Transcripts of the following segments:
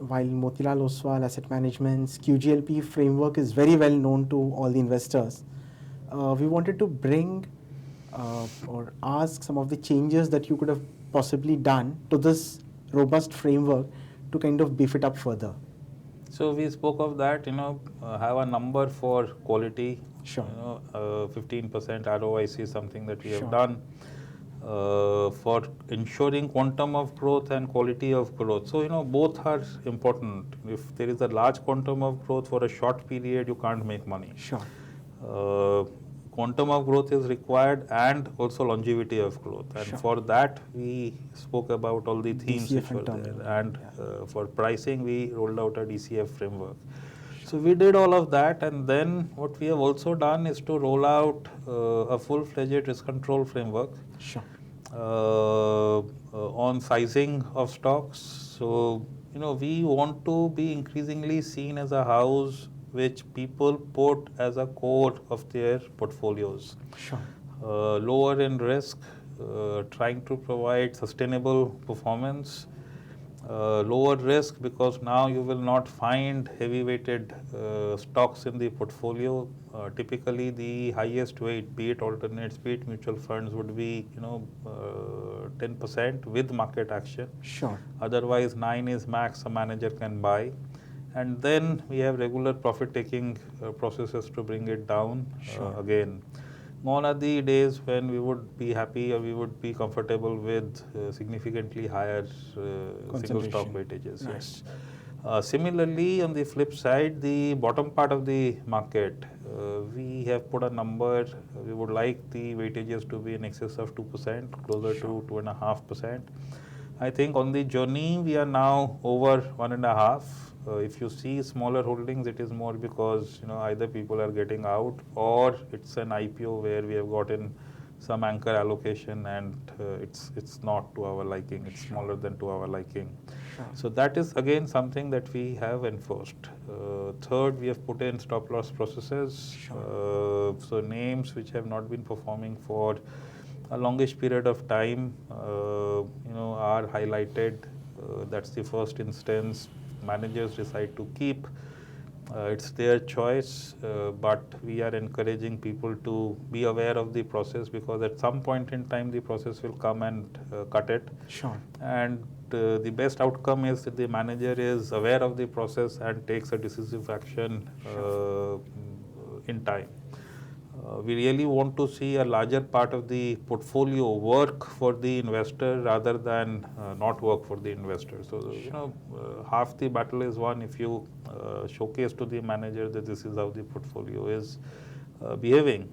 while Motilal Oswal Asset Management's QGLP framework is very well known to all the investors, we wanted to bring or ask some of the changes that you could have possibly done to this robust framework to kind of beef it up further. So we spoke of that, have a number for quality. Sure. 15% ROIC is something that we Sure. have done. For ensuring quantum of growth and quality of growth. So, both are important. If there is a large quantum of growth for a short period, you can't make money. Sure. Quantum of growth is required and also longevity of growth. And Sure. for that, we spoke about all the themes DCF which were and there. terminal, And yeah. for pricing, we rolled out a DCF framework. So we did all of that, and then what we have also done is to roll out a full-fledged risk control framework. Sure. On sizing of stocks. So, we want to be increasingly seen as a house which people put as a core of their portfolios. Sure. Lower in risk, trying to provide sustainable performance. Lower risk because now you will not find heavy weighted stocks in the portfolio. Typically the highest weight, be it alternates, be it mutual funds, would be 10% with market action. Sure. Otherwise 9 is max a manager can buy. And then we have regular profit taking processes to bring it down. Sure. Again, gone are the days when we would be happy or we would be comfortable with significantly higher single stock weightages. Right. Yes. Similarly, on the flip side, the bottom part of the market, we have put a number. We would like the weightages to be in excess of 2%, closer to 2.5%. I think on the journey, we are now over 1.5%. If you see smaller holdings, it is more because either people are getting out or it's an IPO where we have gotten some anchor allocation and it's not to our liking. It's smaller than to our liking. Sure. So that is again something that we have enforced. Third, we have put in stop loss processes. Sure. So names which have not been performing for a longish period of time, are highlighted. That's the first instance. Managers decide to keep. It's their choice, but we are encouraging people to be aware of the process because at some point in time the process will come and cut it. Sure. And the best outcome is that the manager is aware of the process and takes a decisive action in time. We really want to see a larger part of the portfolio work for the investor rather than not work for the investor. So, half the battle is won if you showcase to the manager that this is how the portfolio is behaving.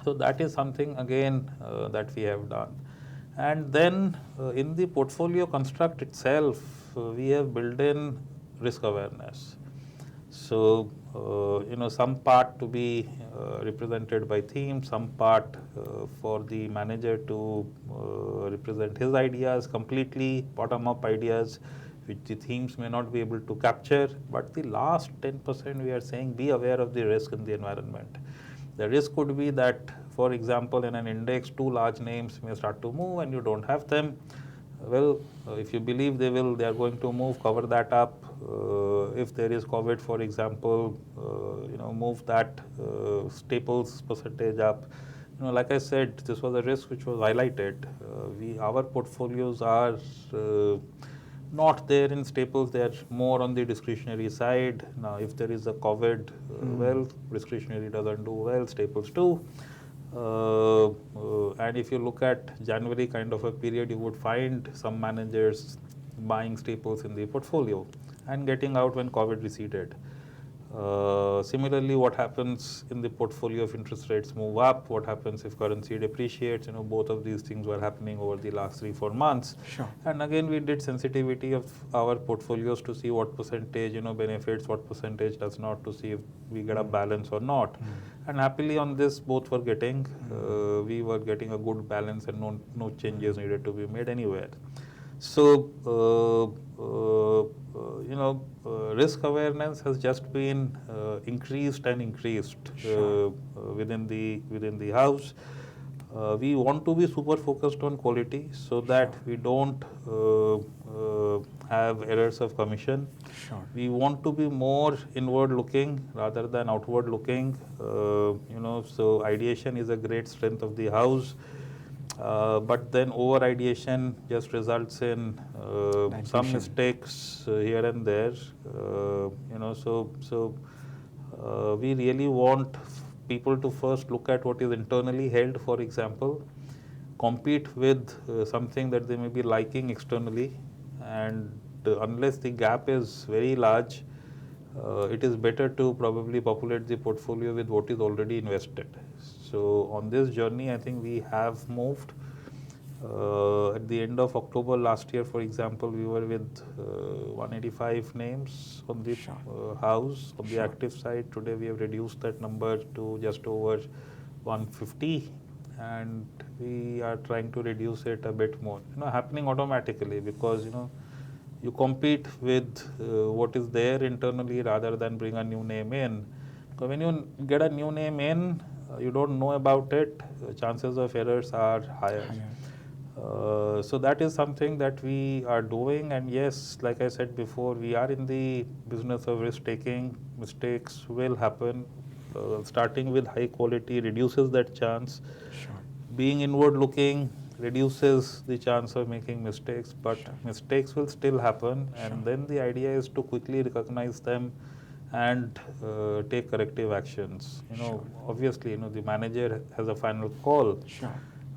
So that is something again that we have done. And then in the portfolio construct itself, we have built in risk awareness. So, some part to be represented by theme, some part for the manager to represent his ideas, completely bottom-up ideas, which the themes may not be able to capture. But the last 10% we are saying be aware of the risk in the environment. The risk could be that, for example, in an index, 2 large names may start to move and you don't have them. Well, if you believe they are going to move, cover that up. If there is COVID, for example, move that staples percentage up. Like I said, this was a risk which was highlighted. Our portfolios are not there in staples, they are more on the discretionary side. Now, if there is a COVID, well, discretionary doesn't do well, staples do. And if you look at January kind of a period, you would find some managers buying staples in the portfolio and getting out when COVID receded. Similarly, what happens in the portfolio if interest rates move up? What happens if currency depreciates? Both of these things were happening over the last 3-4 months. Sure. And again, we did sensitivity of our portfolios to see what percentage, benefits, what percentage does not, to see if we get a balance or not. And happily on this, both were getting, we were getting a good balance and no changes needed to be made anywhere. So, risk awareness has just been increased and increased within the house. We want to be super focused on quality so that we don't have errors of commission. Sure. We want to be more inward looking rather than outward looking. So ideation is a great strength of the house. But then over ideation just results in some mistakes here and there. We really want people to first look at what is internally held, for example, compete with something that they may be liking externally, and unless the gap is very large, it is better to probably populate the portfolio with what is already invested. So on this journey, I think we have moved. At the end of October last year, for example, we were with 185 names on the house. On the active side, today we have reduced that number to just over 150, and we are trying to reduce it a bit more. Happening automatically because you compete with what is there internally rather than bring a new name in. So when you get a new name in, you don't know about it, chances of errors are higher. So that is something that we are doing, and yes, like I said before, we are in the business of risk taking. Mistakes will happen. Starting with high quality reduces that chance. Sure. Being inward looking reduces the chance of making mistakes, but mistakes will still happen, and then the idea is to quickly recognize them and take corrective actions. Obviously, the manager has a final call.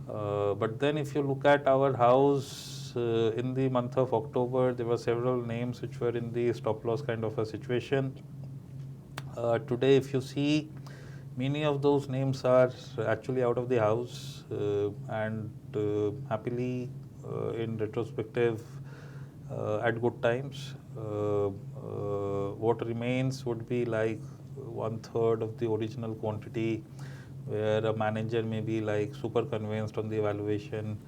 But then if you look at our house, in the month of October, there were several names which were in the stop loss kind of a situation. Today, if you see, many of those names are actually out of the house, and happily, in retrospective, at good times. What remains would be like 1/3 of the original quantity, where a manager may be like super convinced on the evaluation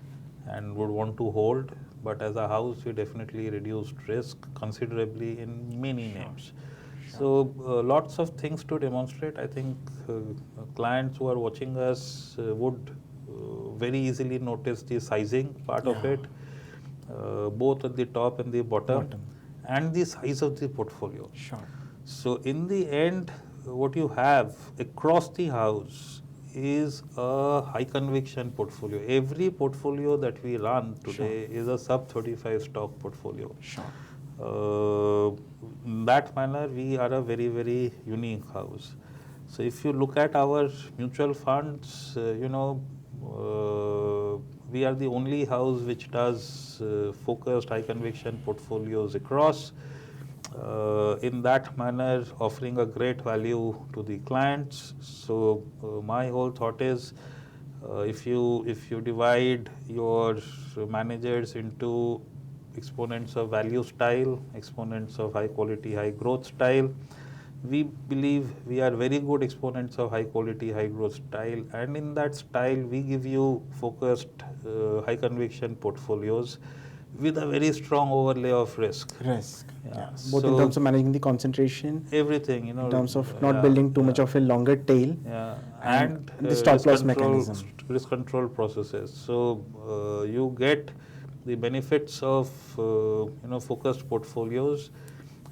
and would want to hold. But as a house, we definitely reduced risk considerably in many names. So lots of things to demonstrate. I think clients who are watching us would very easily notice the sizing part of it, both at the top and the bottom, and the size of the portfolio. So in the end, what you have across the house is a high conviction portfolio. Every portfolio that we run today is a sub 35 stock portfolio. In that manner, we are a very, very unique house. So if you look at our mutual funds, we are the only house which does focused high conviction portfolios across. In that manner, offering a great value to the clients. So my whole thought is, if you divide your managers into exponents of value style, exponents of high quality, high growth style, we believe we are very good exponents of high quality, high growth style, and in that style we give you focused high conviction portfolios with a very strong overlay of risk. Both in terms of managing the concentration, everything, in terms of not building too much of a longer tail, and the stop loss mechanism, risk control processes. So you get the benefits of focused portfolios,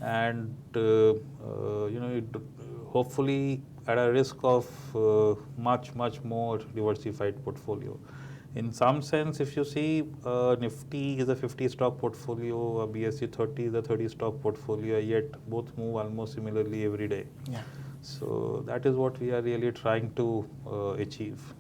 and hopefully at a risk of much more diversified portfolio. In some sense, if you see, Nifty is a 50 stock portfolio, a BSE 30 is a 30 stock portfolio, yet both move almost similarly every day. So that is what we are really trying to achieve.